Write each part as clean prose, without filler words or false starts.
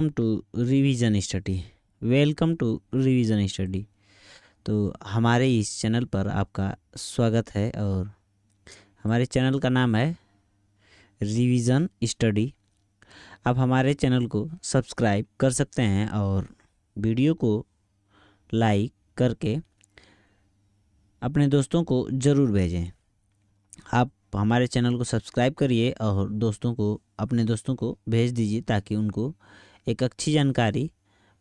To revision study. Welcome to revision study. तो हमारे इस चैनल पर आपका स्वागत है और हमारे चैनल का नाम है रिवीजन स्टडी। आप हमारे चैनल को सब्सक्राइब कर सकते हैं और वीडियो को लाइक करके अपने दोस्तों को ज़रूर भेजें। आप हमारे चैनल को सब्सक्राइब करिए और अपने दोस्तों को भेज दीजिए ताकि उनको एक अच्छी जानकारी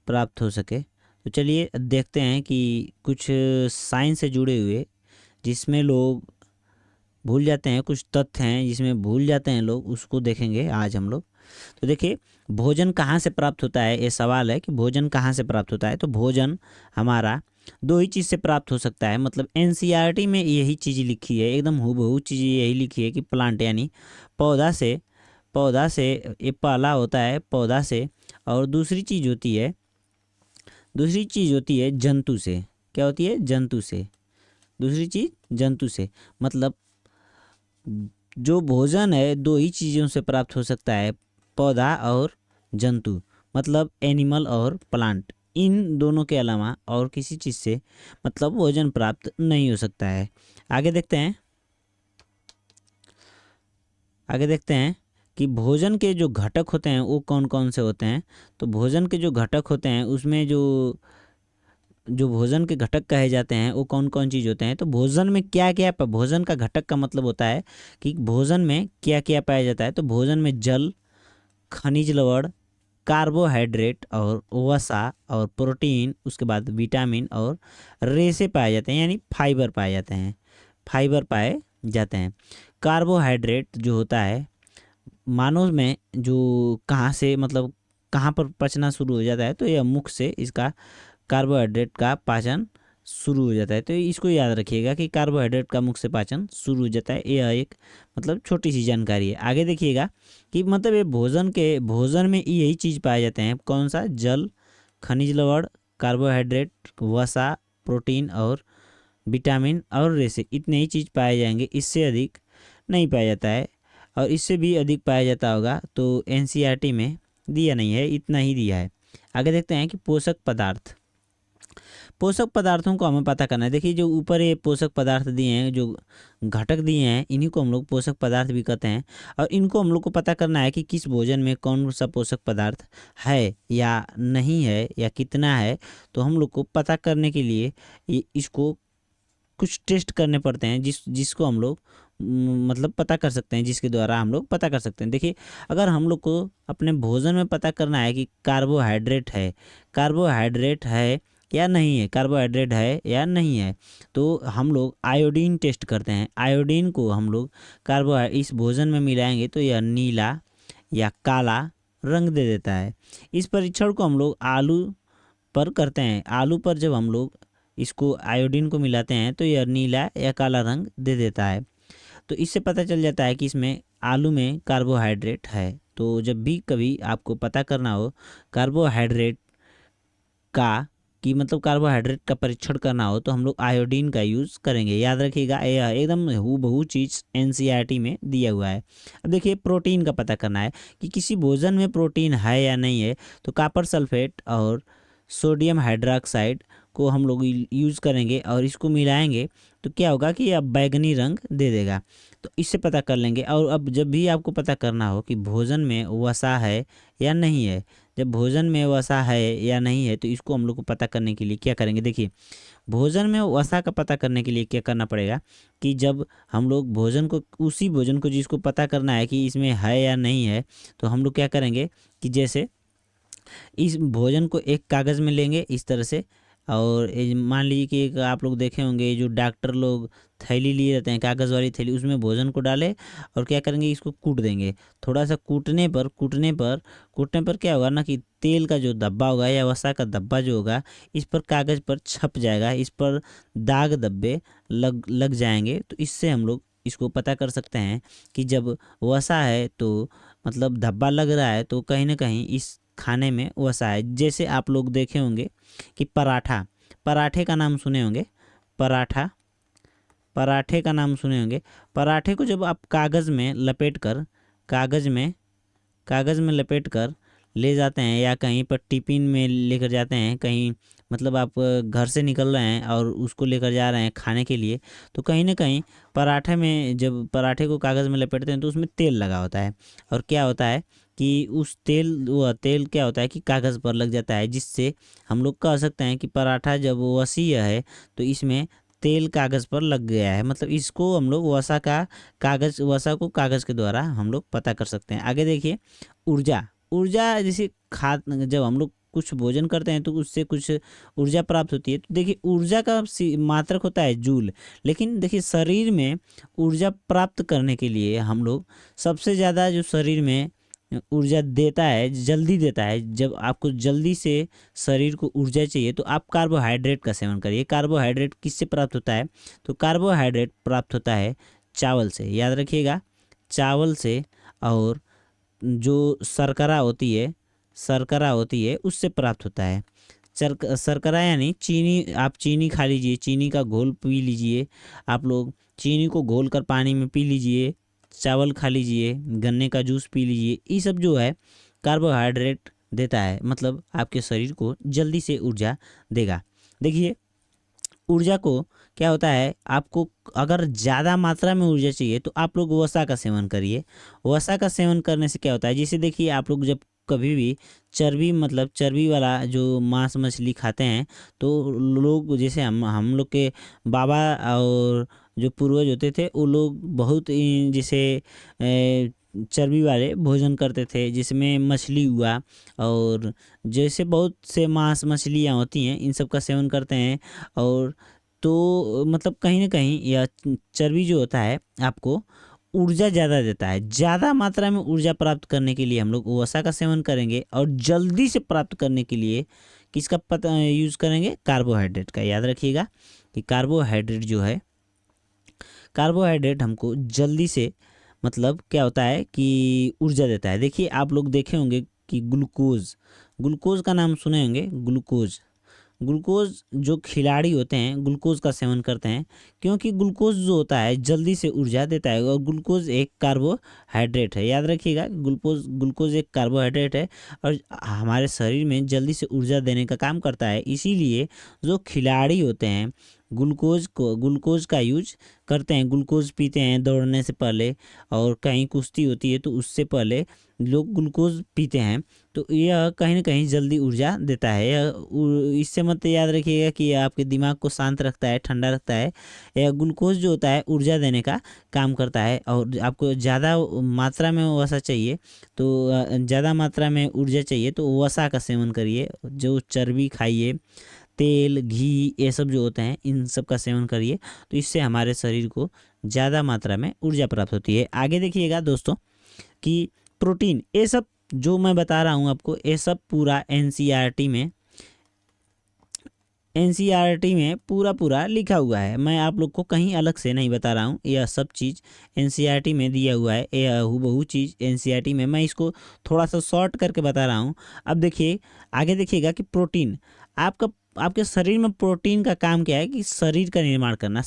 प्राप्त हो सके। तो चलिए देखते हैं कि कुछ साइंस से जुड़े हुए जिसमें लोग भूल जाते हैं, कुछ तथ्य हैं जिसमें भूल जाते हैं लोग, उसको देखेंगे आज हम लोग। तो देखिए, भोजन कहाँ से प्राप्त होता है, ये सवाल है कि भोजन कहाँ से प्राप्त होता है। तो भोजन हमारा दो ही चीज़ से प्राप्त हो सकता है। मतलब एनसीईआरटी में यही चीज़ लिखी है, एकदम हूबहू चीज़ यही लिखी है कि प्लांट यानी पौधा से ये पहला होता है पौधा से, और दूसरी चीज़ होती है जंतु से। क्या होती है? जंतु से। दूसरी चीज़ जंतु से। मतलब जो भोजन है दो ही चीज़ों से प्राप्त हो सकता है, पौधा और जंतु, मतलब एनिमल और प्लांट। इन दोनों के अलावा और किसी चीज़ से मतलब भोजन प्राप्त नहीं हो सकता है। आगे देखते हैं कि भोजन के जो घटक होते हैं वो कौन कौन से होते हैं। तो भोजन के जो घटक होते हैं उसमें जो जो भोजन के घटक कहे जाते हैं वो कौन कौन चीज़ होते हैं। तो भोजन में क्या क्या भोजन का घटक का मतलब होता है कि भोजन में क्या क्या पाया जाता है। तो भोजन में जल, खनिज लवण, कार्बोहाइड्रेट और वसा और प्रोटीन, उसके बाद विटामिन और रेशे पाए जाते हैं, यानी फाइबर पाए जाते हैं। कार्बोहाइड्रेट जो होता है मानव में जो कहाँ से मतलब कहाँ पर पचना शुरू हो जाता है, तो यह मुख से इसका कार्बोहाइड्रेट का पाचन शुरू हो जाता है। तो इसको याद रखिएगा कि कार्बोहाइड्रेट का मुख से पाचन शुरू हो जाता है। यह एक मतलब छोटी सी जानकारी है। आगे देखिएगा कि मतलब ये भोजन में यही चीज़ पाए जाते हैं। कौन सा? जल, खनिज लवण, कार्बोहाइड्रेट, वसा, प्रोटीन और विटामिन और रेशे, इतने ही चीज़ पाए जाएंगे। इससे अधिक नहीं पाया जाता है, और इससे भी अधिक पाया जाता होगा तो एनसीईआरटी में दिया नहीं है, इतना ही दिया है। आगे देखते हैं कि पोषक पदार्थों को हमें पता करना है। देखिए, जो ऊपर ये पोषक पदार्थ दिए हैं, जो घटक दिए हैं, इन्हीं को हम लोग पोषक पदार्थ भी कहते हैं। और इनको हम लोग को पता करना है कि किस भोजन में कौन सा पोषक पदार्थ है या नहीं है या कितना है। तो हम लोग को पता करने के लिए इसको कुछ टेस्ट करने पड़ते हैं जिसको हम लोग मतलब पता कर सकते हैं, जिसके द्वारा हम लोग पता कर सकते हैं। देखिए, अगर हम लोग को अपने भोजन में पता करना है कि कार्बोहाइड्रेट है या नहीं है, तो हम लोग आयोडीन टेस्ट करते हैं। आयोडीन को हम लोग इस भोजन में मिलाएंगे तो यह नीला या काला रंग दे देता है। इस परीक्षण को हम लोग आलू पर करते हैं। आलू पर जब हम लोग इसको आयोडीन को मिलाते हैं तो यह नीला या काला रंग दे देता है। तो इससे पता चल जाता है कि इसमें आलू में कार्बोहाइड्रेट है। तो जब भी कभी आपको पता करना हो कार्बोहाइड्रेट का मतलब कार्बोहाइड्रेट का परीक्षण करना हो तो हम लोग आयोडीन का यूज़ करेंगे। याद रखिएगा, यह एकदम हूबहू चीज़ एनसीईआरटी में दिया हुआ है। अब देखिए, प्रोटीन का पता करना है कि किसी भोजन में प्रोटीन है या नहीं है। तो कॉपर सल्फेट और सोडियम हाइड्रोक्साइड को हम लोग यूज़ करेंगे और इसको मिलाएंगे तो क्या होगा कि अब बैगनी रंग दे देगा। तो इससे पता कर लेंगे। और अब जब भी आपको पता करना हो कि भोजन में वसा है या नहीं है, जब भोजन में वसा है या नहीं है, तो इसको हम लोग को पता करने के लिए क्या करेंगे। देखिए, भोजन में वसा का पता करने के लिए क्या करना पड़ेगा कि जब हम लोग उसी भोजन को जिसको पता करना है कि इसमें है या नहीं है, तो हम लोग क्या करेंगे कि जैसे इस भोजन को एक कागज़ में लेंगे इस तरह से, और मान लीजिए कि एक आप लोग देखे होंगे जो डॉक्टर लोग थैली लिए रहते हैं, कागज़ वाली थैली, उसमें भोजन को डालें और क्या करेंगे, इसको कूट देंगे। थोड़ा सा कूटने पर क्या होगा ना कि तेल का जो धब्बा होगा या वसा का धब्बा जो होगा इस पर कागज़ पर छप जाएगा, इस पर दाग धब्बे लग जाएंगे। तो इससे हम लोग इसको पता कर सकते हैं कि जब वसा है तो मतलब धब्बा लग रहा है तो कहीं ना कहीं इस खाने में वसा है। जैसे आप लोग देखे होंगे कि पराठे का नाम सुने होंगे। पराठे का नाम सुने होंगे। पराठे को जब आप कागज़ में लपेट कर ले जाते हैं या कहीं पर टिफ़िन में लेकर जाते हैं, कहीं मतलब आप घर से निकल रहे हैं और उसको लेकर जा रहे हैं खाने के लिए, तो कहीं न कहीं पराठे में जब पराठे को कागज़ में लपेटते हैं तो उसमें तेल लगा होता है, और क्या होता है कि उस तेल वह तेल क्या होता है कि कागज़ पर लग जाता है, जिससे हम लोग कह सकते हैं कि पराठा जब वसीय है तो इसमें तेल कागज़ पर लग गया है। मतलब इसको हम लोग वसा को कागज़ के द्वारा हम लोग पता कर सकते हैं। आगे देखिए, ऊर्जा। ऊर्जा जैसे जब हम लोग कुछ भोजन करते हैं तो उससे कुछ ऊर्जा प्राप्त होती है। तो देखिए, ऊर्जा का मात्रक होता है जूल, लेकिन देखिए शरीर में ऊर्जा प्राप्त करने के लिए हम लोग सबसे ज़्यादा जो शरीर में ऊर्जा देता है, जल्दी देता है, जब आपको जल्दी से शरीर को ऊर्जा चाहिए तो आप कार्बोहाइड्रेट का सेवन करिए। कार्बोहाइड्रेट किससे प्राप्त होता है? तो कार्बोहाइड्रेट प्राप्त होता है चावल से, याद रखिएगा, चावल से। और जो शर्करा होती है उससे प्राप्त होता है। शर्करा यानी चीनी, आप चीनी खा लीजिए, चीनी का घोल पी लीजिए, आप लोग चीनी को घोल कर पानी में पी लीजिए, चावल खा लीजिए, गन्ने का जूस पी लीजिए, ये सब जो है कार्बोहाइड्रेट देता है, मतलब आपके शरीर को जल्दी से ऊर्जा देगा। देखिए, ऊर्जा को क्या होता है, आपको अगर ज़्यादा मात्रा में ऊर्जा चाहिए तो आप लोग वसा का सेवन करिए। वसा का सेवन करने से क्या होता है, जैसे देखिए आप लोग जब कभी भी चर्बी, मतलब चर्बी वाला जो मांस मछली खाते हैं, तो लोग जैसे हम लोग के बाबा और जो पूर्वज होते थे वो लोग बहुत जैसे चर्बी वाले भोजन करते थे, जिसमें मछली हुआ और जैसे बहुत से मांस मछलियाँ होती हैं, इन सब का सेवन करते हैं। और तो मतलब कहीं न कहीं यह चर्बी जो होता है आपको ऊर्जा ज़्यादा देता है। ज़्यादा मात्रा में ऊर्जा प्राप्त करने के लिए हम लोग वसा का सेवन करेंगे, और जल्दी से प्राप्त करने के लिए किसका पता यूज़ करेंगे? कार्बोहाइड्रेट का। याद रखिएगा कि कार्बोहाइड्रेट हमको जल्दी से, मतलब क्या होता है कि ऊर्जा देता है। देखिए, आप लोग देखे होंगे कि ग्लूकोज़ का नाम सुने होंगे। ग्लूकोज़ जो खिलाड़ी होते हैं ग्लूकोज़ का सेवन करते हैं, क्योंकि ग्लूकोज़ जो होता है जल्दी से ऊर्जा देता है, और ग्लूकोज़ एक कार्बोहाइड्रेट है। याद रखिएगा, ग्लूकोज़ एक कार्बोहाइड्रेट है और हमारे शरीर में जल्दी से ऊर्जा देने का काम करता है। इसीलिए जो खिलाड़ी होते हैं ग्लूकोज़ का यूज करते हैं, ग्लूकोज़ पीते हैं दौड़ने से पहले, और कहीं कुश्ती होती है तो उससे पहले लोग ग्लूकोज़ पीते हैं। तो यह कहीं न कहीं जल्दी ऊर्जा देता है। इससे मत याद रखिएगा कि यह आपके दिमाग को शांत रखता है, ठंडा रखता है। यह ग्लूकोज़ जो होता है ऊर्जा देने का काम करता है, और आपको ज़्यादा मात्रा में वसा चाहिए तो ज़्यादा मात्रा में ऊर्जा चाहिए तो वसा का सेवन करिए। जो चर्बी खाइए, तेल, घी, ये सब जो होते हैं इन सब का सेवन करिए, तो इससे हमारे शरीर को ज़्यादा मात्रा में ऊर्जा प्राप्त होती है। आगे देखिएगा दोस्तों कि प्रोटीन, ये सब जो मैं बता रहा हूँ आपको, ये सब पूरा एनसीईआरटी में पूरा लिखा हुआ है। मैं आप लोग को कहीं अलग से नहीं बता रहा हूँ, यह सब चीज़ एनसीईआरटी में दिया हुआ है। यह हूबहू चीज़ एनसीईआरटी में, मैं इसको थोड़ा सा शॉर्ट करके बता रहा हूँ। अब देखिए, आगे देखिएगा कि प्रोटीन, आपके शरीर में प्रोटीन का काम क्या है कि शरीर का निर्माण करना,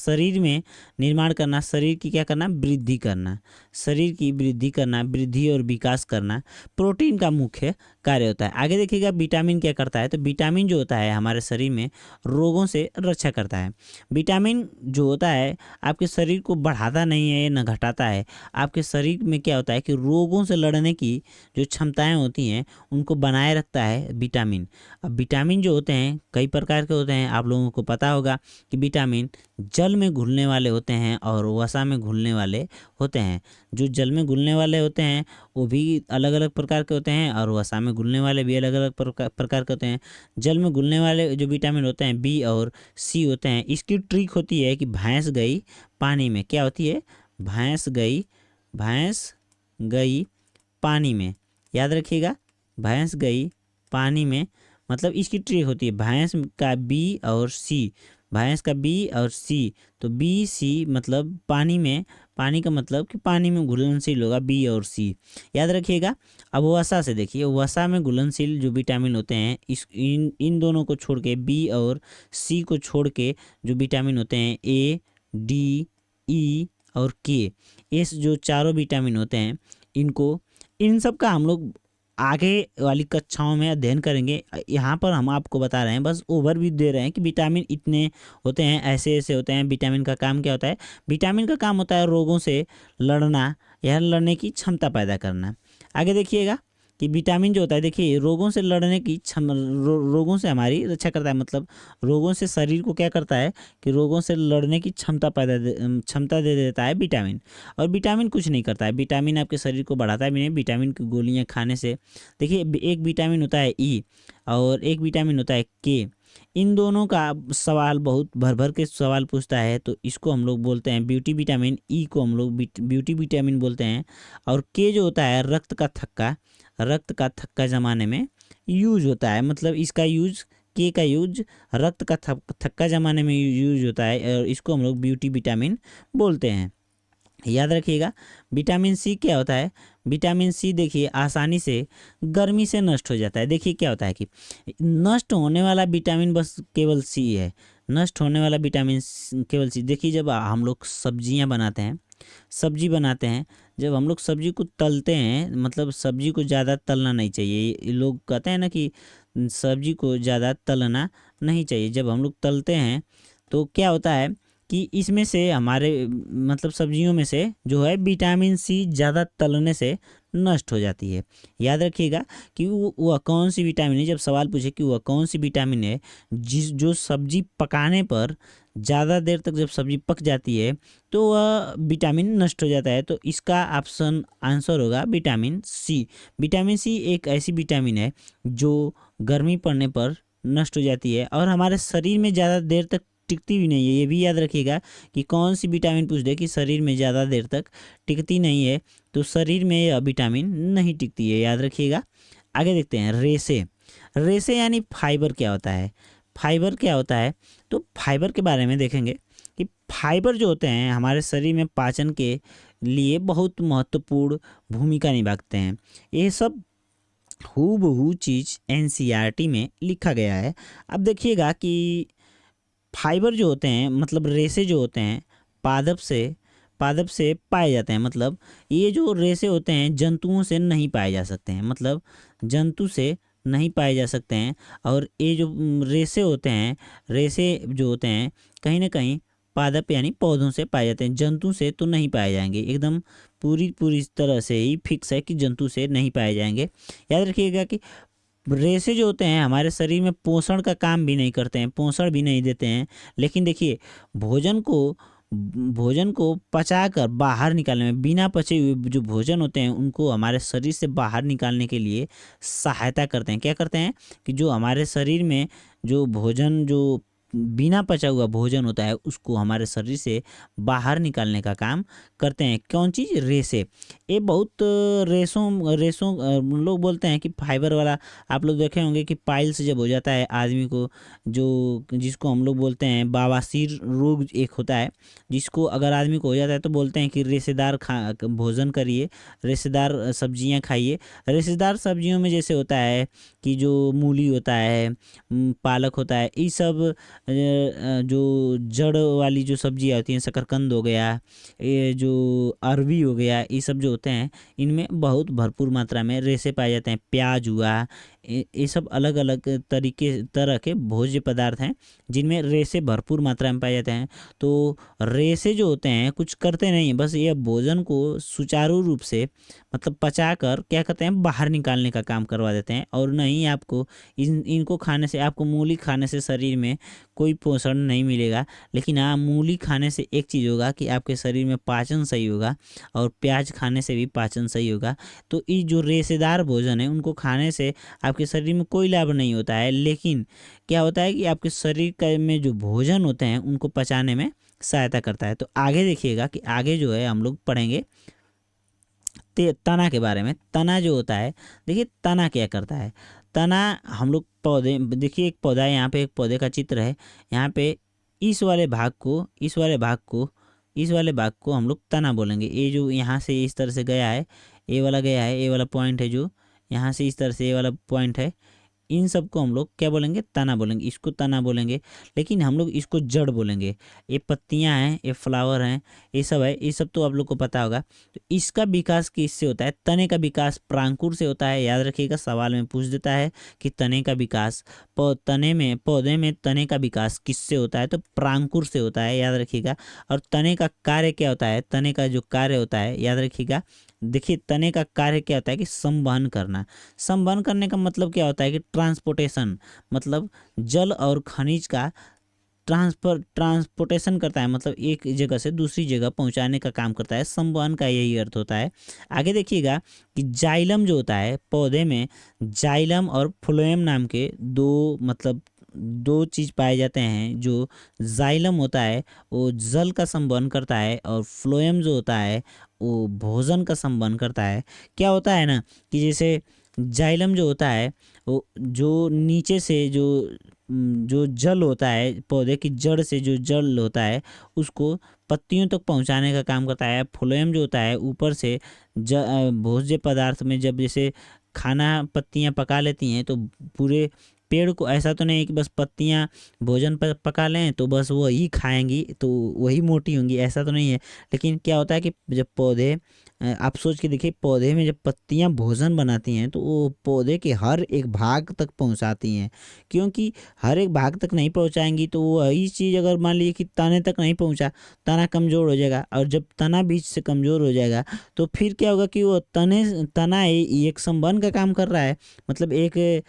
शरीर की क्या करना? वृद्धि करना, शरीर की वृद्धि करना, वृद्धि और विकास करना प्रोटीन का मुख्य कार्य होता है। आगे देखिएगा विटामिन क्या करता है, तो विटामिन जो होता है हमारे शरीर में रोगों से रक्षा करता है। विटामिन जो होता है आपके शरीर को बढ़ाता नहीं है न घटाता है, आपके शरीर में क्या होता है कि रोगों से लड़ने की जो क्षमताएं होती हैं उनको बनाए रखता है विटामिन। अब विटामिन जो होते हैं कई प्रकार के होते हैं, आप लोगों को पता होगा कि विटामिन जल में घुलने वाले होते हैं और वसा में घुलने वाले होते हैं। जो जल में घुलने वाले होते हैं वो भी अलग अलग प्रकार के होते हैं, और वसा में घुलने वाले भी अलग अलग प्रकार के होते हैं। जल में घुलने वाले जो विटामिन होते हैं बी और सी होते हैं, इसकी ट्रिक होती है कि भैंस गई पानी में, क्या होती है? भैंस गई पानी में। याद रखिएगा, भैंस गई पानी में, मतलब इसकी ट्रिक होती है भैंस का बी और सी, तो बी सी मतलब पानी में, पानी का मतलब कि पानी में घुलनशील होगा बी और सी। याद रखिएगा। अब वसा से देखिए, वसा में घुलनशील जो विटामिन होते हैं इन दोनों को छोड़ के, बी और सी को छोड़ के जो विटामिन होते हैं ए, डी, ई और के, ये जो चारों विटामिन होते हैं इन सब का हम लोग आगे वाली कक्षाओं में अध्ययन करेंगे। यहाँ पर हम आपको बता रहे हैं, बस ओवरव्यू दे रहे हैं कि विटामिन इतने होते हैं, ऐसे ऐसे होते हैं। विटामिन का काम क्या होता है? विटामिन का काम होता है रोगों से लड़ना या लड़ने की क्षमता पैदा करना। आगे देखिएगा कि विटामिन जो होता है, देखिए रोगों से लड़ने की रोगों से हमारी रक्षा करता है। मतलब रोगों से शरीर को क्या करता है कि रोगों से लड़ने की क्षमता दे देता है विटामिन। और विटामिन कुछ नहीं करता है, विटामिन आपके शरीर को बढ़ाता है भी नहीं। विटामिन की गोलियां खाने से, देखिए एक विटामिन होता है ई और एक विटामिन होता है के। इन दोनों का सवाल बहुत भर भर के सवाल पूछता है, तो इसको हम लोग बोलते हैं ब्यूटी विटामिन, ई को हम लोग ब्यूटी विटामिन बोलते हैं। और के जो होता है रक्त का थक्का जमाने में यूज होता है। मतलब इसका यूज, के का यूज रक्त का थक्का जमाने में यूज होता है, और इसको हम लोग ब्यूटी विटामिन बोलते हैं। याद रखिएगा। विटामिन सी क्या होता है? विटामिन सी देखिए आसानी से गर्मी से नष्ट हो जाता है। देखिए क्या होता है कि नष्ट होने वाला विटामिन बस केवल सी है, नष्ट होने वाला विटामिन केवल सी। देखिए जब हम लोग सब्जियां बनाते हैं, सब्जी बनाते हैं, जब हम लोग सब्जी को तलते हैं, मतलब सब्जी को ज़्यादा तलना नहीं चाहिए। ये लोग कहते हैं ना कि सब्जी को ज़्यादा तलना नहीं चाहिए। जब हम लोग तलते हैं तो क्या होता है कि इसमें से हमारे मतलब सब्जियों में से जो है विटामिन सी ज़्यादा तलने से नष्ट हो जाती है। याद रखिएगा कि वह कौन सी विटामिन है। जब सवाल पूछे कि वह कौन सी विटामिन है जो सब्जी पकाने पर ज़्यादा देर तक जब सब्जी पक जाती है तो वह विटामिन नष्ट हो जाता है, तो इसका ऑप्शन आंसर होगा विटामिन सी। विटामिन सी एक ऐसी विटामिन है जो गर्मी पड़ने पर नष्ट हो जाती है और हमारे शरीर में ज़्यादा देर तक टिकती भी नहीं है। ये भी याद रखिएगा कि कौन सी विटामिन पूछ दे कि शरीर में ज़्यादा देर तक टिकती नहीं है, तो शरीर में यह विटामिन नहीं टिकती है। याद रखिएगा। आगे देखते हैं रेशे। रेशे यानी फाइबर क्या होता है? फाइबर क्या होता है? तो फाइबर के बारे में देखेंगे कि फाइबर जो होते हैं हमारे शरीर में पाचन के लिए बहुत महत्वपूर्ण भूमिका निभाते हैं। ये सब हूबहू चीज़ एनसीईआरटी में लिखा गया है। अब देखिएगा कि फाइबर जो होते हैं, मतलब रेशे जो होते हैं पादप से पाए जाते हैं। मतलब ये जो रेशे होते हैं जंतुओं से नहीं पाए जा सकते हैं, मतलब जंतु से नहीं पाए जा सकते हैं। और ये जो रेशे होते हैं, रेशे जो होते हैं कहीं ना कहीं पादप यानी पौधों से पाए जाते हैं, जंतु से तो नहीं पाए जाएंगे। एकदम पूरी तरह से ही फिक्स है कि जंतु से नहीं पाए जाएंगे। याद रखिएगा कि रेशे जो होते हैं हमारे शरीर में पोषण का काम भी नहीं करते हैं, पोषण भी नहीं देते हैं। लेकिन देखिए भोजन को पचाकर बाहर निकालने में, बिना पचे हुए जो भोजन होते हैं उनको हमारे शरीर से बाहर निकालने के लिए सहायता करते हैं। क्या करते हैं कि जो हमारे शरीर में जो भोजन, जो बिना पचा हुआ भोजन होता है उसको हमारे शरीर से बाहर निकालने का काम करते हैं। कौन चीज़? रेशे। ये बहुत रेशों रेशों लोग बोलते हैं कि फाइबर वाला, आप लोग देखे होंगे कि पाइल्स जब हो जाता है आदमी को, जो जिसको हम लोग बोलते हैं बवासीर रोग एक होता है, जिसको अगर आदमी को हो जाता है तो बोलते हैं कि रेशेदार भोजन करिए, रेशेदार सब्जियां खाइए। रेशेदार सब्जियों में जैसे होता है कि जो मूली होता है, पालक होता है, ये सब जो जड़ वाली जो सब्जियाँ होती हैं, शकरकंद हो गया, ये जो अरबी हो गया, ये सब जो होते हैं इनमें बहुत भरपूर मात्रा में रेशे पाए जाते हैं। प्याज हुआ, ये सब अलग अलग तरह के भोज्य पदार्थ हैं जिनमें रेशे भरपूर मात्रा में पाए जाते हैं। तो रेशे जो होते हैं कुछ करते नहीं हैं, बस ये भोजन को सुचारू रूप से मतलब पचाकर क्या कहते हैं बाहर निकालने का काम करवा देते हैं। और नहीं आपको इनको खाने से, आपको मूली खाने से शरीर में कोई पोषण नहीं मिलेगा। लेकिन हाँ, मूली खाने से एक चीज़ होगा कि आपके शरीर में पाचन सही होगा, और प्याज खाने से भी पाचन सही होगा। तो ये जो रेशेदार भोजन है उनको खाने से आपके शरीर में कोई लाभ नहीं होता है, लेकिन क्या होता है कि आपके शरीर का में जो भोजन होते हैं उनको पचाने में सहायता करता है। तो आगे देखिएगा कि आगे जो है हम लोग पढ़ेंगे तना के बारे में। तना जो होता है, देखिए तना क्या करता है। तना हम लोग पौधे, देखिए एक पौधा है, यहाँ पे एक पौधे का चित्र है। यहाँ पे इस वाले भाग को हम लोग तना बोलेंगे। ये जो यहाँ से इस तरह से गया है, ये वाला गया है, ये वाला पॉइंट है जो यहाँ से इस तरह से, ये वाला पॉइंट है, इन सब को हम लोग क्या बोलेंगे, तना बोलेंगे, इसको तना बोलेंगे, लेकिन हम लोग इसको जड़ बोलेंगे। ये पत्तियां हैं, ये फ्लावर हैं, ये सब है, ये सब तो आप लोग को पता होगा। तो इसका विकास किससे होता है, तने का विकास प्रांकुर से होता है। याद रखिएगा, सवाल में पूछ देता है कि तने का विकास पौधे में तने का विकास किससे होता है, तो प्रांकुर से होता है, याद रखिएगा। और तने का कार्य क्या होता है, तने का जो कार्य होता है, याद रखिएगा। देखिए, तने का कार्य क्या होता है कि संवहन करना। संवहन करने का मतलब क्या होता है कि ट्रांसपोर्टेशन, मतलब जल और खनिज का ट्रांसपोर्टेशन करता है, मतलब एक जगह से दूसरी जगह पहुंचाने का काम करता है। संवहन का यही अर्थ होता है। आगे देखिएगा कि जाइलम जो होता है पौधे में, जाइलम और फ्लोएम नाम के दो चीज़ पाए जाते हैं। जो जाइलम होता है वो जल का संवहन करता है, और फ्लोएम जो होता है वो भोजन का संवहन करता है। क्या होता है ना कि जैसे जाइलम जो होता है वो जो नीचे से जो जल होता है, पौधे की जड़ से जो जल होता है उसको पत्तियों तक पहुंचाने का काम करता है। फ्लोएम जो होता है ऊपर से भोज्य पदार्थ में, जब जैसे खाना पत्तियां पका लेती हैं तो पूरे पेड़ को, ऐसा तो नहीं है कि बस पत्तियां भोजन पर पका लें तो बस वही खाएंगी तो वही मोटी होंगी, ऐसा तो नहीं है। लेकिन क्या होता है कि जब पौधे, आप सोच के देखिए, पौधे में जब पत्तियां भोजन बनाती हैं तो वो पौधे के हर एक भाग तक पहुंचाती हैं। क्योंकि हर एक भाग तक नहीं पहुंचाएंगी तो वही चीज़, अगर मान लीजिए कि तने तक नहीं पहुंचा, तना कमज़ोर हो जाएगा, और जब तना बीच से कमज़ोर हो जाएगा तो फिर क्या होगा कि वो तना एक संबंध का काम कर रहा है, मतलब एक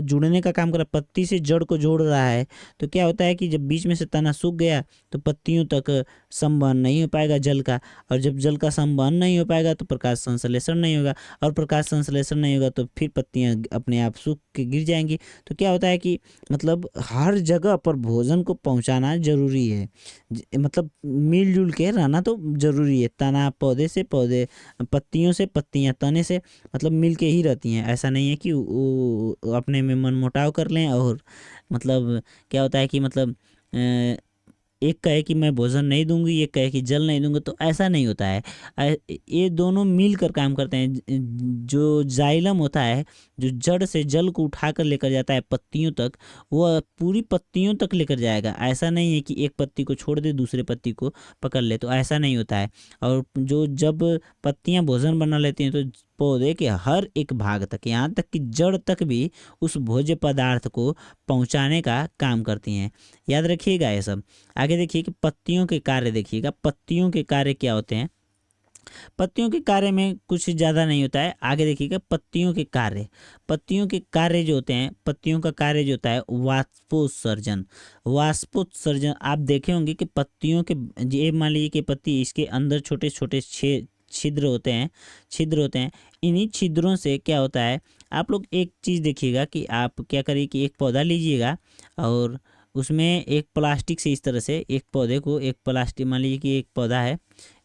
जुड़ने का काम कर रहा है, पत्ती से जड़ को जोड़ रहा है। तो क्या होता है कि जब बीच में से तना सूख गया तो पत्तियों तक संवहन नहीं हो पाएगा जल का, और जब जल का संवहन नहीं हो पाएगा तो प्रकाश संश्लेषण नहीं होगा, और प्रकाश संश्लेषण नहीं होगा तो फिर पत्तियां अपने आप सूख के गिर जाएंगी। तो क्या होता है कि मतलब हर जगह पर भोजन को पहुंचाना जरूरी है, मतलब मिलजुल के रहना तो जरूरी है। तना पौधे से, पौधे पत्तियों से, पत्तियां तने से, मतलब मिल के ही रहती हैं। ऐसा नहीं है कि वो अपने में मनमुटाव कर लें, और मतलब क्या होता है कि मतलब एक कहे कि मैं भोजन नहीं दूंगी, एक कहे कि जल नहीं दूंगा, तो ऐसा नहीं होता है। ये दोनों मिलकर काम करते हैं। जो जाइलम होता है, जो जड़ से जल को उठाकर लेकर जाता है पत्तियों तक, वो पूरी पत्तियों तक लेकर जाएगा। ऐसा नहीं है कि एक पत्ती को छोड़ दे दूसरे पत्ती को पकड़ ले, तो ऐसा नहीं होता है। और जब पत्तियां भोजन बना लेती हैं तो पौधे के हर एक भाग तक, यहाँ तक कि जड़ तक भी उस भोज्य पदार्थ को पहुंचाने का काम करती हैं। याद रखिएगा ये सब। आगे देखिए कि पत्तियों के कार्य देखिएगा, पत्तियों के कार्य क्या होते हैं। पत्तियों के कार्य में कुछ ज़्यादा नहीं होता है। आगे देखिएगा पत्तियों के कार्य, पत्तियों के कार्य जो होते हैं, पत्तियों का कार्य जो होता है वाष्पोत्सर्जन। वाष्पोत्सर्जन आप देखे होंगे कि पत्तियों के, ये मान लीजिए कि पत्ती, इसके अंदर छोटे छोटे छिद्र होते हैं, छिद्र होते हैं। इन्हीं छिद्रों से क्या होता है, आप लोग एक चीज़ देखिएगा कि आप क्या करिए कि एक पौधा लीजिएगा और उसमें एक प्लास्टिक से, इस तरह से एक पौधे को, एक प्लास्टिक, मान लीजिए कि एक पौधा है,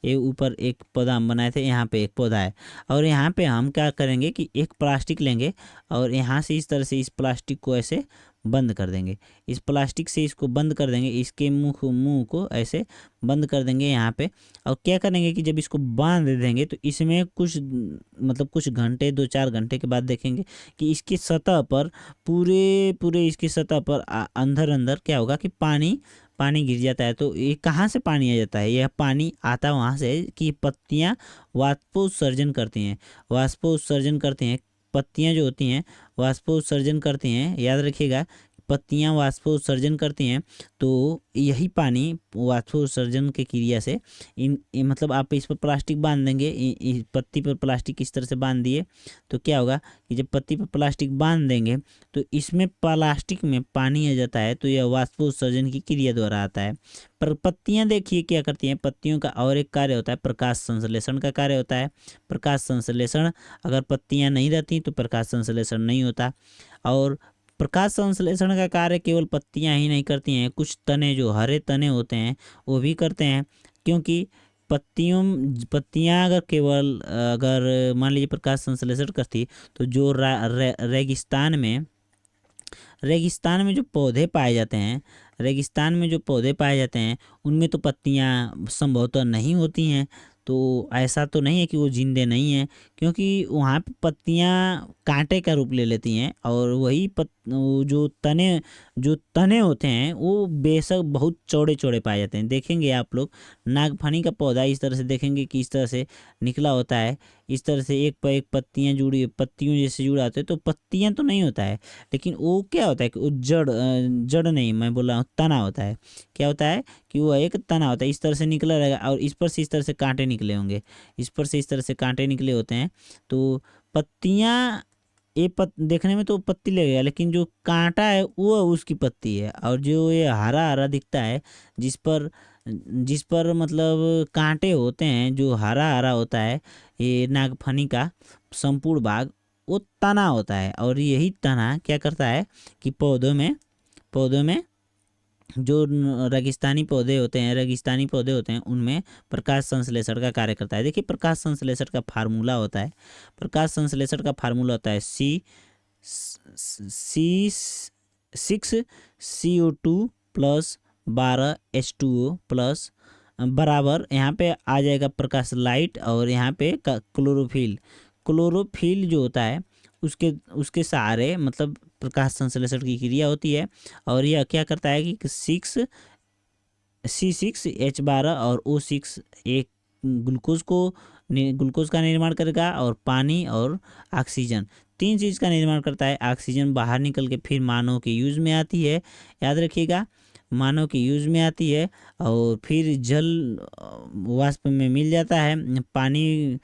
ये ऊपर एक पौधा हम बनाए थे, यहाँ पे एक पौधा है, और यहाँ पे हम क्या करेंगे कि एक प्लास्टिक लेंगे और यहाँ से इस तरह से इस प्लास्टिक को ऐसे बंद कर देंगे, इस प्लास्टिक से इसको बंद कर देंगे, इसके मुंह को ऐसे बंद कर देंगे यहाँ पे। और क्या करेंगे कि जब इसको बांध देंगे तो इसमें कुछ घंटे, 2-4 घंटे के बाद देखेंगे कि इसकी सतह पर, पूरे इसकी सतह पर अंदर अंदर क्या होगा कि पानी गिर जाता है। तो ये कहाँ से पानी आ जाता है, यह पानी आता है वहाँ से कि पत्तियाँ वाष्पोत्सर्जन करती हैं, वाष्पोत्सर्जन करती हैं। पत्तियाँ जो होती हैं वाष्पोत्सर्जन करती हैं, याद रखिएगा, पत्तियाँ वाष्पोत्सर्जन करती हैं। तो यही पानी वाष्पोत्सर्जन की क्रिया से मतलब आप इस पर प्लास्टिक बांध देंगे, पत्ती पर प्लास्टिक इस तरह से बांध दिए तो क्या होगा कि जब पत्ती पर प्लास्टिक बांध देंगे तो इसमें प्लास्टिक में पानी आ जाता है, तो यह वाष्पोत्सर्जन की क्रिया द्वारा आता है। पर पत्तियां देखिए क्या करती हैं, पत्तियों का और एक कार्य होता है प्रकाश संश्लेषण का कार्य होता है। प्रकाश संश्लेषण, अगर पत्तियां नहीं रहती तो प्रकाश संश्लेषण नहीं होता। और प्रकाश संश्लेषण का कार्य केवल पत्तियां ही नहीं करती हैं, कुछ तने, जो हरे तने होते हैं वो भी करते हैं। क्योंकि पत्तियां अगर मान लीजिए प्रकाश संश्लेषण करती तो जो रेगिस्तान में जो पौधे पाए जाते हैं, रेगिस्तान में जो पौधे पाए जाते हैं उनमें तो पत्तियां संभवतः नहीं होती हैं। तो ऐसा तो नहीं है कि वो जिंदे नहीं हैं, क्योंकि वहाँ पे पत्तियाँ कांटे का रूप ले लेती हैं और वही वो जो तने होते हैं वो बेशक बहुत चौड़े चौड़े पाए जाते हैं। देखेंगे आप लोग नागफनी का पौधा इस तरह से देखेंगे कि इस तरह से निकला होता है, इस तरह से एक पर एक पत्तियाँ जुड़ी पत्तियों जैसे जुड़ा होते हैं, तो पत्तियाँ तो नहीं होता है, लेकिन वो क्या होता है कि वो जड़ नहीं, मैं बोल रहा हूँ तना होता है। क्या होता है कि वो एक तना होता है, इस तरह से निकला रहेगा और इस पर से इस तरह से कांटे निकले होंगे, इस पर से इस तरह से कांटे निकले होते हैं। तो पत्तियाँ ये देखने में तो पत्ती लगेगा, लेकिन जो कांटा है वो उसकी पत्ती है, और जो ये हरा हरा दिखता है जिस पर मतलब कांटे होते हैं, जो हरा हरा होता है, ये नागफनी का संपूर्ण भाग वो तना होता है। और यही तना क्या करता है कि पौधों में जो रेगिस्तानी पौधे होते हैं उनमें प्रकाश संश्लेषण का कार्य करता है। देखिए प्रकाश संश्लेषण का फार्मूला होता है, सी 6CO2 प्लस 12H2O प्लस बराबर, यहाँ पे आ जाएगा प्रकाश लाइट, और यहाँ पे क्लोरोफिल जो होता है उसके उसके सहारे मतलब प्रकाश संश्लेषण की क्रिया होती है। और यह क्या करता है कि C6H12 और O6 एक ग्लूकोज का निर्माण करेगा, और पानी और ऑक्सीजन, तीन चीज़ का निर्माण करता है। ऑक्सीजन बाहर निकल के फिर मानव के यूज़ में आती है, याद रखिएगा, मानव के यूज़ में आती है, और फिर जल वाष्प में मिल जाता है। पानी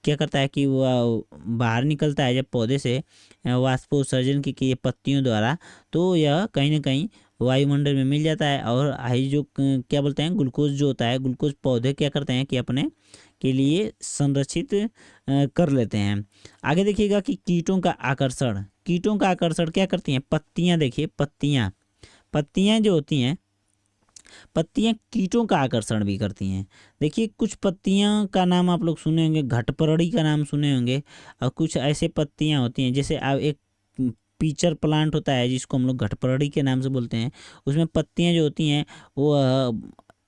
क्या करता है कि वह बाहर निकलता है जब पौधे से वाष्पोत्सर्जन की किए पत्तियों द्वारा, तो यह कहीं ना कहीं वायुमंडल में मिल जाता है। और हाई जो क्या बोलते हैं ग्लूकोज जो होता है, ग्लूकोज पौधे क्या करते हैं कि अपने के लिए संरक्षित कर लेते हैं। आगे देखिएगा कि कीटों का आकर्षण क्या करती हैं, पत्तियां, देखिए पत्तियां जो होती हैं, पत्तियां कीटों का आकर्षण भी करती हैं। देखिए कुछ पत्तियां का नाम आप लोग सुने होंगे, घटपरड़ी का नाम सुने होंगे, और कुछ ऐसे पत्तियां होती हैं जैसे आप एक पीचर प्लांट होता है जिसको हम लोग घटपरड़ी के नाम से बोलते हैं, उसमें पत्तियां जो होती हैं वो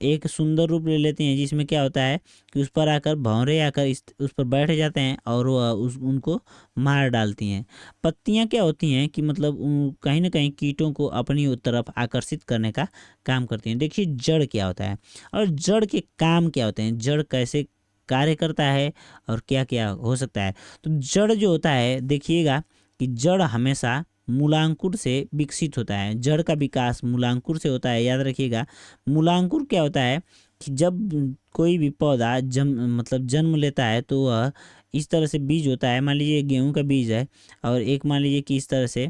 एक सुंदर रूप ले लेती हैं, जिसमें क्या होता है कि उस पर आकर भंवरे आकर उस पर बैठ जाते हैं और वो उनको मार डालती हैं। पत्तियां क्या होती हैं कि मतलब कहीं ना कहीं कीटों को अपनी तरफ आकर्षित करने का काम करती हैं। देखिए जड़ क्या होता है और जड़ के काम क्या होते हैं, जड़ कैसे कार्य करता है और क्या क्या हो सकता है। तो जड़ जो होता है, देखिएगा कि जड़ हमेशा मूलांकुर से विकसित होता है, जड़ का विकास मूलांकुर से होता है, याद रखिएगा। मूलांकुर क्या होता है कि जब कोई भी पौधा जन्म लेता है तो वह इस तरह से बीज होता है, मान लीजिए गेहूं का बीज है, और एक मान लीजिए कि इस तरह से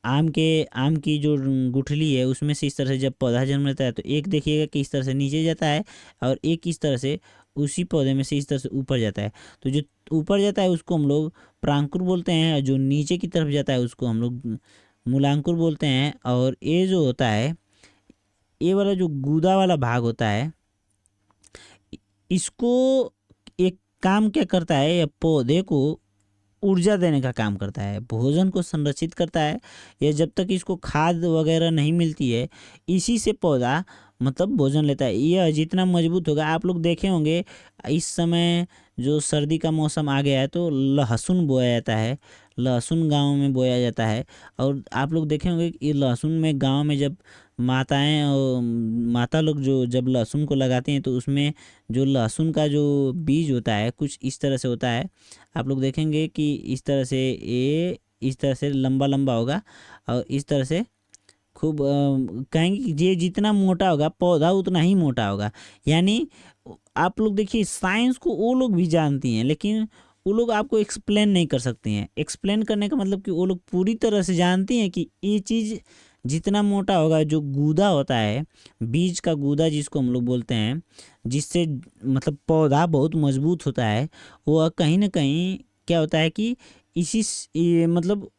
आम की जो गुठली है उसमें से इस तरह से जब पौधा जन्म लेता है तो एक देखिएगा कि इस तरह से नीचे जाता है, और एक इस तरह से उसी पौधे में से इस तरह से ऊपर जाता है। तो जो ऊपर जाता है उसको हम लोग प्रांकुर बोलते हैं, और जो नीचे की तरफ जाता है उसको हम लोग मूलांकुर बोलते हैं। और ये जो होता है, ये वाला जो गूदा वाला भाग होता है, इसको एक काम क्या करता है, या पौधे को ऊर्जा देने का काम करता है, भोजन को संरक्षित करता है। या जब तक इसको खाद वगैरह नहीं मिलती है, इसी से पौधा मतलब भोजन लेता है। यह जितना मजबूत होगा, आप लोग देखे होंगे इस समय जो सर्दी का मौसम आ गया है तो लहसुन बोया जाता है, लहसुन गाँव में बोया जाता है। और आप लोग देखे होंगे कि लहसुन में गाँव में जब माताएं और माता लोग जो जब लहसुन को लगाती हैं तो उसमें जो लहसुन का जो बीज होता है कुछ इस तरह से होता है। आप लोग देखेंगे कि इस तरह से ये इस तरह से लंबा लंबा होगा, और इस तरह से खूब कहेंगे कि ये जितना मोटा होगा पौधा उतना ही मोटा होगा। यानी आप लोग देखिए साइंस को वो लोग भी जानती हैं, लेकिन वो लोग आपको एक्सप्लेन नहीं कर सकती हैं। एक्सप्लेन करने का मतलब कि वो लोग पूरी तरह से जानती हैं कि ये चीज़ जितना मोटा होगा, जो गूदा होता है, बीज का गूदा जिसको हम लोग बोलते हैं, जिससे मतलब पौधा बहुत मजबूत होता है, वो कहीं ना कहीं क्या होता है कि मतलब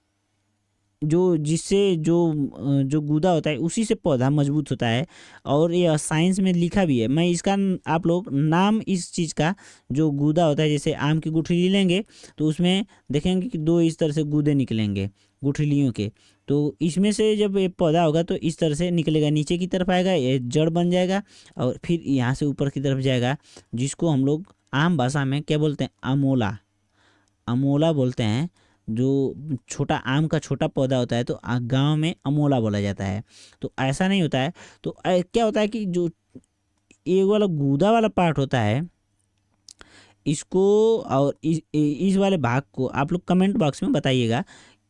जो जिससे जो गूदा होता है उसी से पौधा मजबूत होता है। और ये साइंस में लिखा भी है। मैं इसका आप लोग नाम इस चीज़ का, जो गूदा होता है, जैसे आम की गुठली लेंगे तो उसमें देखेंगे कि दो इस तरह से गूदे निकलेंगे गुठलियों के। तो इसमें से जब ये पौधा होगा तो इस तरह से निकलेगा, नीचे की तरफ आएगा, ये जड़ बन जाएगा और फिर यहाँ से ऊपर की तरफ जाएगा, जिसको हम लोग आम भाषा में क्या बोलते हैं, अमोला। अमोला बोलते हैं। जो छोटा आम का छोटा पौधा होता है तो गांव में अमोला बोला जाता है। तो ऐसा नहीं होता है। तो क्या होता है कि जो ये वाला गूदा वाला पार्ट होता है, इसको और इस वाले भाग को आप लोग कमेंट बॉक्स में बताइएगा।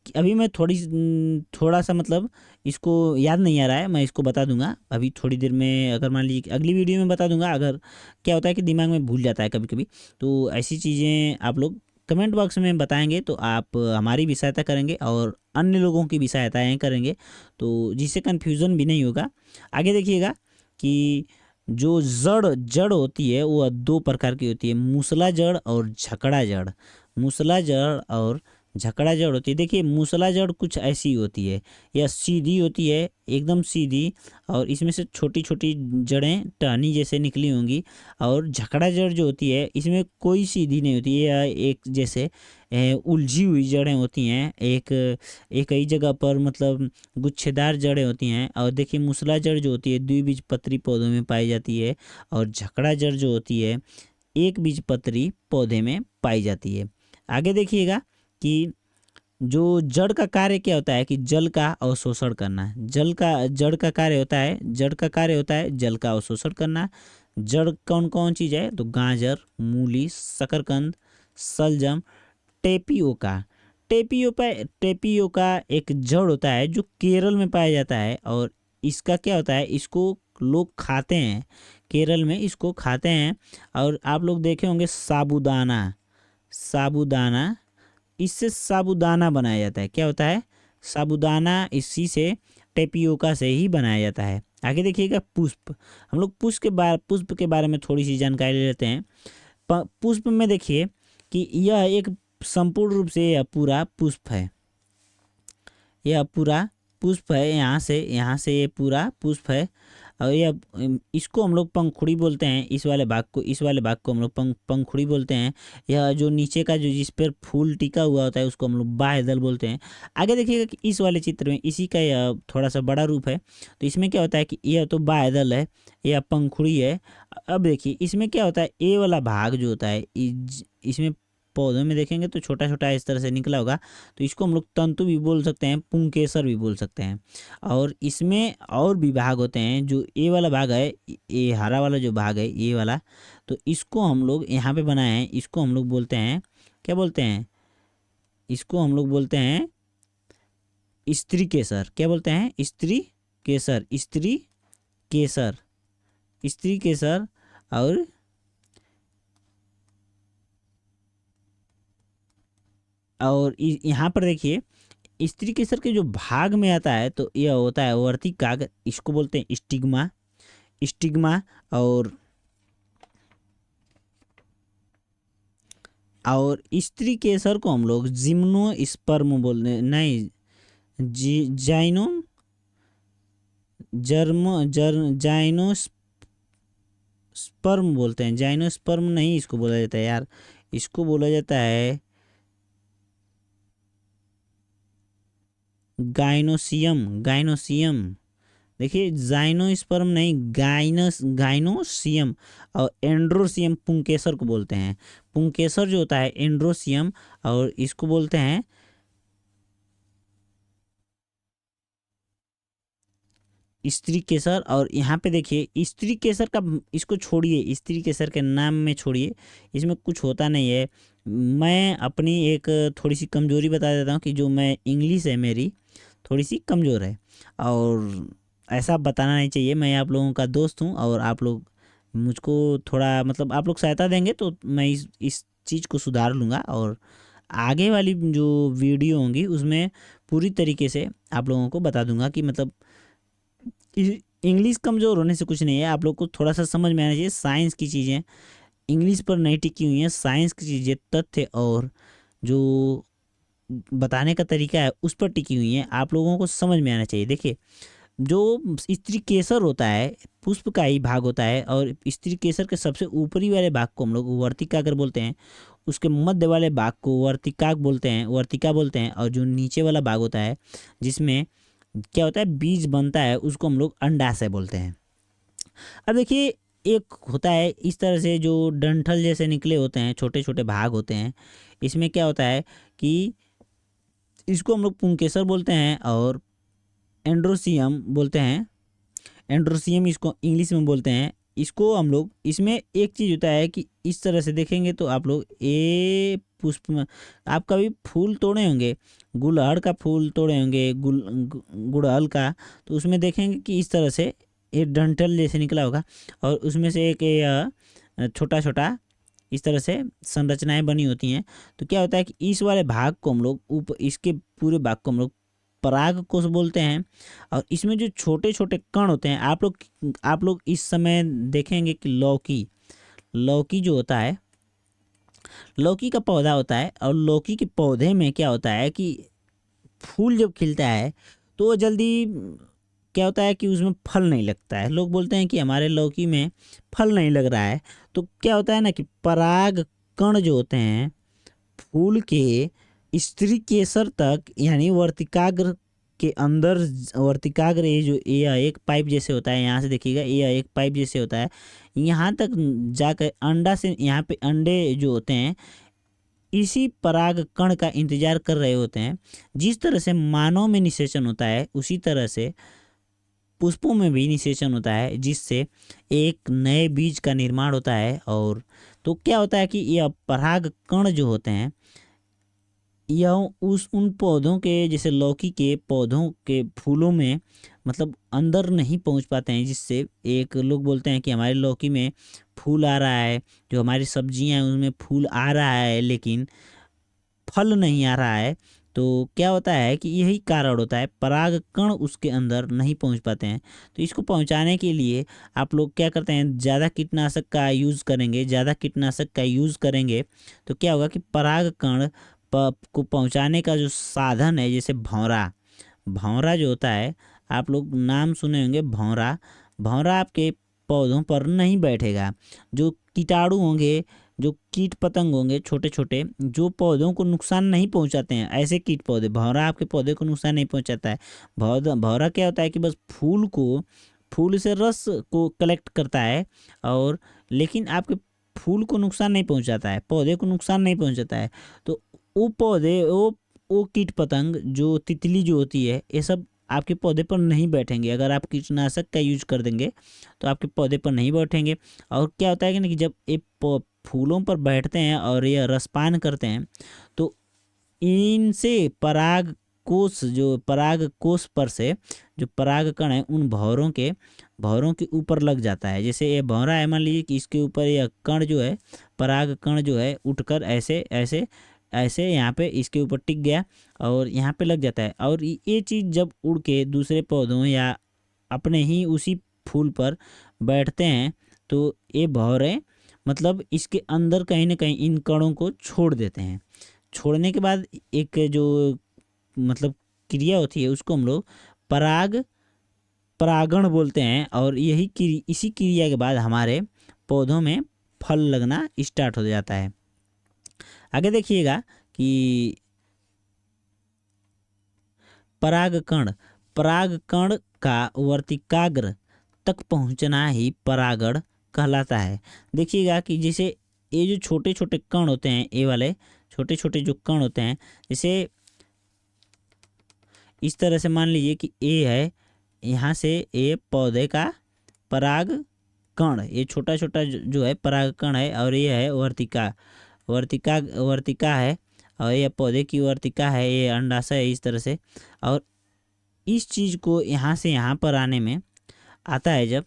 कि अभी मैं थोड़ा सा मतलब इसको याद नहीं आ रहा है, मैं इसको बता दूंगा अभी थोड़ी देर में। अगर मान लीजिए अगली वीडियो में बता दूंगा। अगर क्या होता है कि दिमाग में भूल जाता है कभी कभी, तो ऐसी चीज़ें आप लोग कमेंट बॉक्स में बताएंगे तो आप हमारी भी सहायता करेंगे और अन्य लोगों की भी सहायताएँ करेंगे, तो जिससे कन्फ्यूज़न भी नहीं होगा। आगे देखिएगा कि जो जड़ होती है वो दो प्रकार की होती है, मूसला जड़ और झकड़ा जड़। मूसला जड़ और झकड़ा जड़ होती है। देखिए मूसला जड़ कुछ ऐसी होती है, यह सीधी होती है, एकदम सीधी, और इसमें से छोटी छोटी जड़ें टहनी जैसे निकली होंगी। और झकड़ा जड़ जो होती है इसमें कोई सीधी नहीं होती है, यह एक जैसे उलझी हुई जड़ें होती हैं, एक ही जगह पर, मतलब गुच्छेदार जड़ें होती हैं। और देखिए मूसला जड़ जो होती है द्विबीजपत्री पौधों में पाई जाती है, और झकड़ा जड़ जो होती है एक बीजपत्री पौधे में पाई जाती है। आगे देखिएगा कि जो जड़ का कार्य क्या होता है कि जल का अवशोषण करना। जड़ का कार्य होता है, जड़ का कार्य होता है जल का अवशोषण करना। जड़ कौन कौन चीज़ है तो गाजर, मूली, शकरकंद, सलजम, टेपियोका। टेपियोका एक जड़ होता है जो केरल में पाया जाता है, और इसका क्या होता है, इसको लोग खाते हैं, केरल में इसको खाते हैं। और आप लोग देखे होंगे साबूदाना, साबूदाना, इससे साबूदाना बनाया जाता है। क्या होता है, साबूदाना इसी से, टेपियोका से ही बनाया जाता है। आगे देखिएगा पुष्प। हम लोग पुष्प के बारे में थोड़ी सी जानकारी ले लेते हैं। पुष्प में देखिए कि यह एक संपूर्ण रूप से यह पूरा पुष्प है, यह पूरा पुष्प है, यहाँ से ये पूरा पुष्प है। और यह इसको हम लोग पंखुड़ी बोलते हैं, इस वाले भाग को हम लोग पंखुड़ी बोलते हैं। यह जो नीचे का जो जिस पर फूल टिका हुआ होता है उसको हम लोग बाह्य दल बोलते हैं। आगे देखिएगा कि इस वाले चित्र में इसी का यह थोड़ा सा बड़ा रूप है। तो इसमें क्या होता है कि यह तो बाह्य दल है, यह पंखुड़ी है। अब देखिए इसमें क्या होता है, ए वाला भाग जो होता है इसमें पौधों में देखेंगे तो छोटा छोटा इस तरह से निकला होगा, तो इसको हम लोग तंतु भी बोल सकते हैं, पुंकेसर भी बोल सकते हैं। और इसमें और भी भाग होते हैं। जो ये वाला भाग है, ये हरा वाला जो भाग है ये वाला, तो इसको हम लोग यहाँ पे बनाए हैं, इसको हम लोग बोलते हैं, क्या बोलते हैं, इसको हम लोग बोलते हैं स्त्री केसर। क्या बोलते हैं, स्त्री केसर, स्त्री केसर, स्त्री केसर। और यहाँ पर देखिए स्त्री केसर के जो भाग में आता है तो यह होता है वर्तिकाग्र, इसको बोलते हैं स्टिग्मा, स्टिग्मा। और स्त्री केसर को हम लोग जिम्नोस्पर्म बोलते हैं, नहीं जाइनो जाइनोस्पर्म बोलते हैं। जाइनोस्पर्म नहीं इसको बोला जाता है यार, इसको बोला जाता है गाइनोसियम, गाइनोसियम। देखिए जाइनोस्पर्म नहीं, गाइनोसियम। और एंड्रोसियम पुंकेसर को बोलते हैं। पुंकेसर जो होता है एंड्रोसियम, और इसको बोलते हैं स्त्री केसर। और यहाँ पे देखिए स्त्री केसर का, इसको छोड़िए, स्त्री केसर के नाम में छोड़िए, इसमें कुछ होता नहीं है। मैं अपनी एक थोड़ी सी कमजोरी बता देता हूँ कि जो मैं इंग्लिश है मेरी थोड़ी सी कमज़ोर है, और ऐसा बताना नहीं चाहिए। मैं आप लोगों का दोस्त हूँ और आप लोग मुझको थोड़ा मतलब आप लोग सहायता देंगे तो मैं इस चीज़ को सुधार लूँगा, और आगे वाली जो वीडियो होंगी उसमें पूरी तरीके से आप लोगों को बता दूंगा कि मतलब इंग्लिश कमज़ोर होने से कुछ नहीं है। आप लोग को थोड़ा सा समझ में आना चाहिए, साइंस की चीज़ें इंग्लिश पर नहीं टिकी हुई हैं, साइंस की चीज़ें, तथ्य और जो बताने का तरीका है उस पर टिकी हुई हैं, आप लोगों को समझ में आना चाहिए। देखिए, जो स्त्री केसर होता है पुष्प का ही भाग होता है, और स्त्री केसर के सबसे ऊपरी वाले भाग को हम लोग वर्तिकाग्र बोलते हैं, उसके मध्य वाले भाग को वर्तिका बोलते हैं, और जो नीचे वाला भाग होता है जिसमें क्या होता है बीज बनता है उसको हम लोग अंडाशय बोलते हैं। अब देखिए, एक होता है इस तरह से जो डंठल जैसे निकले होते हैं, छोटे छोटे भाग होते हैं, इसमें क्या होता है कि इसको हम लोग पुंकेसर बोलते हैं और एंड्रोसियम बोलते हैं। एंड्रोसियम इसको इंग्लिश में बोलते हैं। इसको हम लोग, इसमें एक चीज़ होता है कि इस तरह से देखेंगे तो आप लोग ए पुष्प में आप कभी फूल तोड़े होंगे, गुड़हल का फूल तोड़े होंगे, गुड़हल का, तो उसमें देखेंगे कि इस तरह से एक डंठल जैसे निकला होगा, और उसमें से एक छोटा छोटा इस तरह से संरचनाएं बनी होती हैं। तो क्या होता है कि इस वाले भाग को हम लोग ऊपर, इसके पूरे भाग को हम लोग पराग कोश बोलते हैं। और इसमें जो छोटे छोटे कण होते हैं, आप लोग इस समय देखेंगे कि लौकी जो होता है, लौकी का पौधा होता है, और लौकी के पौधे में क्या होता है कि फूल जब खिलता है तो वो जल्दी क्या होता है कि उसमें फल नहीं लगता है। लोग बोलते हैं कि हमारे लौकी में फल नहीं लग रहा है, तो क्या होता है ना कि पराग कण जो होते हैं फूल के स्त्री केसर तक, यानी वर्तिकाग्र के अंदर, वर्तिकाग्र ये जो ये एक पाइप जैसे होता है, यहाँ से देखिएगा ये एक पाइप जैसे होता है, यहाँ तक जाकर अंडा से, यहाँ पे अंडे जो होते हैं इसी पराग कण का इंतजार कर रहे होते हैं। जिस तरह से मानव में निषेचन होता है उसी तरह से पुष्पों में भी निषेचन होता है, जिससे एक नए बीज का निर्माण होता है। और तो क्या होता है कि यह पराग कण जो होते हैं यह उन पौधों के, जैसे लौकी के पौधों के फूलों में मतलब अंदर नहीं पहुंच पाते हैं, जिससे एक लोग बोलते हैं कि हमारी लौकी में फूल आ रहा है, जो हमारी सब्जियां हैं उनमें फूल आ रहा है लेकिन फल नहीं आ रहा है। तो क्या होता है कि यही कारण होता है, पराग कण उसके अंदर नहीं पहुंच पाते हैं। तो इसको पहुंचाने के लिए आप लोग क्या करते हैं, ज़्यादा कीटनाशक का यूज़ करेंगे तो क्या होगा कि पराग कण को पहुंचाने का जो साधन है, जैसे भौरा जो होता है, आप लोग नाम सुने होंगे भौरा आपके पौधों पर नहीं बैठेगा। जो कीटाणु होंगे, जो कीट पतंग होंगे छोटे छोटे, जो पौधों को नुकसान नहीं पहुंचाते हैं, ऐसे कीट पौधे, भौरा आपके पौधे को नुकसान नहीं पहुंचाता है। भौरा क्या होता है कि बस फूल से रस को कलेक्ट करता है, और लेकिन आपके फूल को नुकसान नहीं पहुंचाता है, पौधे को नुकसान नहीं पहुंचाता है। तो वो पौधे, वो कीट पतंग, जो तितली जो होती है, ये सब आपके पौधे पर नहीं बैठेंगे। अगर आप कीटनाशक का यूज कर देंगे तो आपके पौधे पर नहीं बैठेंगे। और क्या होता है कि जब ये फूलों पर बैठते हैं और ये रसपान करते हैं तो इनसे पराग कोष पर से जो पराग कण है उन भौरों के ऊपर लग जाता है। जैसे ये भौरा है, मान लीजिए कि इसके ऊपर यह कण जो है, पराग कण जो है, उठकर ऐसे ऐसे ऐसे यहाँ पे इसके ऊपर टिक गया और यहाँ पे लग जाता है। और ये चीज़ जब उड़ के दूसरे पौधों या अपने ही उसी फूल पर बैठते हैं तो ये भौरे मतलब इसके अंदर कहीं ना कहीं इन कणों को छोड़ देते हैं। छोड़ने के बाद एक जो मतलब क्रिया होती है उसको हम लोग परागण बोलते हैं। और इसी क्रिया के बाद हमारे पौधों में फल लगना स्टार्ट हो जाता है। आगे देखिएगा कि परागकण का वर्तिकाग्र तक पहुंचना ही परागण कहलाता है। देखिएगा कि जैसे ये जो छोटे छोटे कण होते हैं, ये वाले छोटे छोटे जो कण होते हैं, जैसे इस तरह से मान लीजिए कि ये है, यहाँ से ये पौधे का पराग कण, ये छोटा छोटा जो है पराग कण है, और ये है वर्तिका है, और ये पौधे की वर्तिका है, ये अंडाशय है इस तरह से। और इस चीज़ को यहाँ से यहाँ पर आने में आता है, जब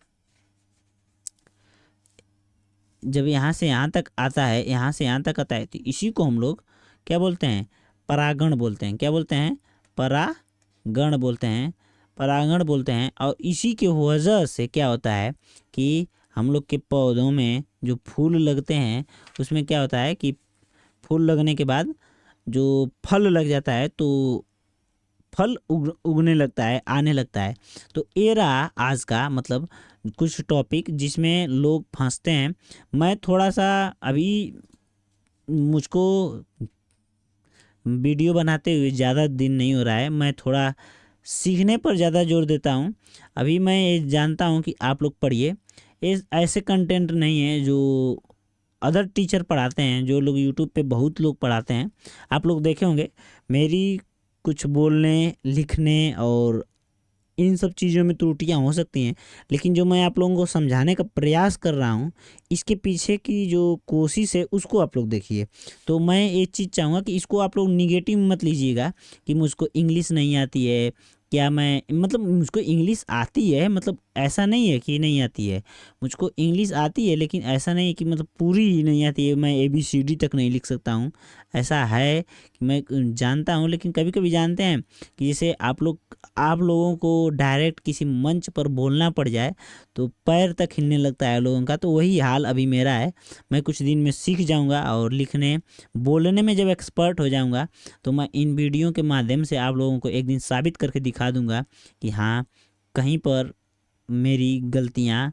यहाँ से यहाँ तक आता है, यहाँ से यहाँ तक आता है, तो इसी को हम लोग क्या बोलते हैं, परागण बोलते हैं। क्या बोलते हैं, परागण बोलते हैं। और इसी के वजह से क्या होता है कि हम लोग के पौधों में जो फूल लगते हैं उसमें क्या होता है कि फूल लगने के बाद जो फल लग जाता है तो फल उगने लगता है, आने लगता है। तो ये रहा आज का मतलब कुछ टॉपिक जिसमें लोग फंसते हैं। मैं थोड़ा सा अभी मुझको वीडियो बनाते हुए ज़्यादा दिन नहीं हो रहा है, मैं थोड़ा सीखने पर ज़्यादा जोर देता हूँ। अभी मैं ये जानता हूँ कि आप लोग पढ़िए, ये ऐसे कंटेंट नहीं है जो अदर टीचर पढ़ाते हैं, जो लोग यूट्यूब पे बहुत लोग पढ़ाते हैं। आप लोग देखे होंगे मेरी कुछ बोलने, लिखने और इन सब चीज़ों में त्रुटियां हो सकती हैं, लेकिन जो मैं आप लोगों को समझाने का प्रयास कर रहा हूँ, इसके पीछे की जो कोशिश है उसको आप लोग देखिए। तो मैं ये चीज़ चाहूँगा कि इसको आप लोग निगेटिव मत लीजिएगा कि मुझको इंग्लिश नहीं आती है, क्या मैं मतलब मुझको इंग्लिश आती है, मतलब ऐसा नहीं है कि नहीं आती है, मुझको इंग्लिश आती है, लेकिन ऐसा नहीं है कि मतलब पूरी ही नहीं आती है, मैं ABCD तक नहीं लिख सकता हूँ। ऐसा है कि मैं जानता हूँ, लेकिन कभी कभी जानते हैं कि जैसे आप लोगों को डायरेक्ट किसी मंच पर बोलना पड़ जाए तो पैर तक हिलने लगता है लोगों का। तो वही हाल अभी मेरा है। मैं कुछ दिन में सीख जाऊंगा और लिखने बोलने में जब एक्सपर्ट हो जाऊंगा तो मैं इन वीडियो के माध्यम से आप लोगों को एक दिन साबित करके दिखा दूंगा कि हाँ, कहीं पर मेरी गलतियाँ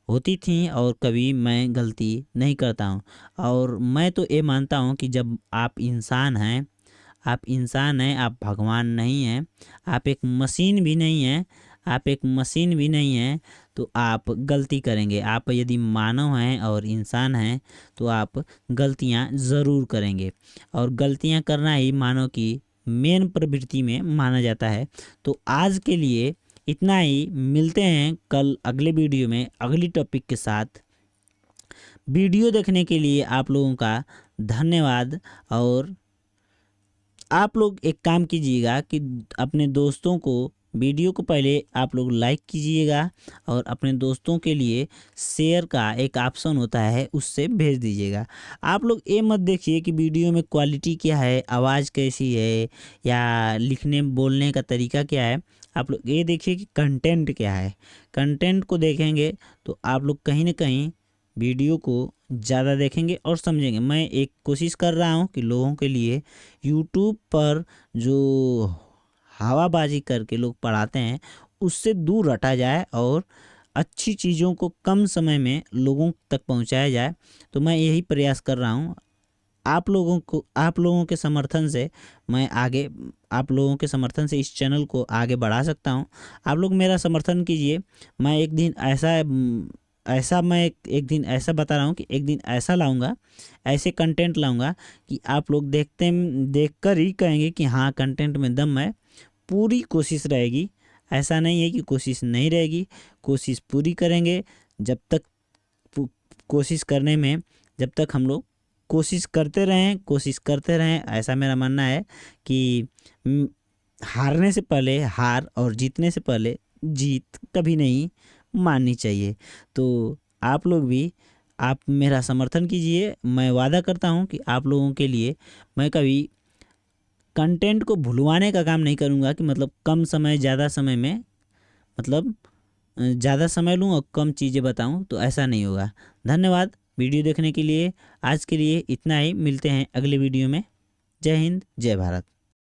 होती थीं और कभी मैं गलती नहीं करता हूँ। और मैं तो ये मानता हूँ कि जब आप इंसान हैं, आप इंसान हैं, आप भगवान नहीं हैं, आप एक मशीन भी नहीं हैं, आप एक मशीन भी नहीं हैं, तो आप गलती करेंगे। आप यदि मानव हैं और इंसान हैं तो आप गलतियां ज़रूर करेंगे, और गलतियां करना ही मानव की मेन प्रवृत्ति में माना जाता है। तो आज के लिए इतना ही, मिलते हैं कल अगले वीडियो में अगली टॉपिक के साथ। वीडियो देखने के लिए आप लोगों का धन्यवाद। और आप लोग एक काम कीजिएगा कि अपने दोस्तों को वीडियो को पहले आप लोग लाइक कीजिएगा और अपने दोस्तों के लिए शेयर का एक ऑप्शन होता है उससे भेज दीजिएगा। आप लोग ये मत देखिए कि वीडियो में क्वालिटी क्या है, आवाज़ कैसी है, या लिखने बोलने का तरीका क्या है। आप लोग ये देखिए कि कंटेंट क्या है। कंटेंट को देखेंगे तो आप लोग कहीं ना कहीं वीडियो को ज़्यादा देखेंगे और समझेंगे। मैं एक कोशिश कर रहा हूँ कि लोगों के लिए यूट्यूब पर जो हवाबाजी करके लोग पढ़ाते हैं उससे दूर हटा जाए और अच्छी चीज़ों को कम समय में लोगों तक पहुंचाया जाए। तो मैं यही प्रयास कर रहा हूं। आप लोगों के समर्थन से मैं आगे, आप लोगों के समर्थन से इस चैनल को आगे बढ़ा सकता हूं। आप लोग मेरा समर्थन कीजिए। मैं एक दिन एक दिन ऐसा बता रहा हूँ कि एक दिन ऐसा लाऊंगा, ऐसे कंटेंट लाऊंगा कि आप लोग देखकर ही कहेंगे कि हाँ, कंटेंट में दम है। पूरी कोशिश रहेगी, ऐसा नहीं है कि कोशिश नहीं रहेगी, कोशिश पूरी करेंगे। जब तक कोशिश करने में, जब तक हम लोग कोशिश करते रहें, ऐसा मेरा मानना है कि हारने से पहले हार और जीतने से पहले जीत कभी नहीं माननी चाहिए। तो आप लोग भी आप मेरा समर्थन कीजिए। मैं वादा करता हूँ कि आप लोगों के लिए मैं कभी कंटेंट को भुलवाने का काम नहीं करूँगा कि मतलब कम समय ज़्यादा समय में, मतलब ज़्यादा समय लूँ और कम चीज़ें बताऊँ, तो ऐसा नहीं होगा। धन्यवाद वीडियो देखने के लिए। आज के लिए इतना ही, मिलते हैं अगले वीडियो में। जय हिंद, जय भारत।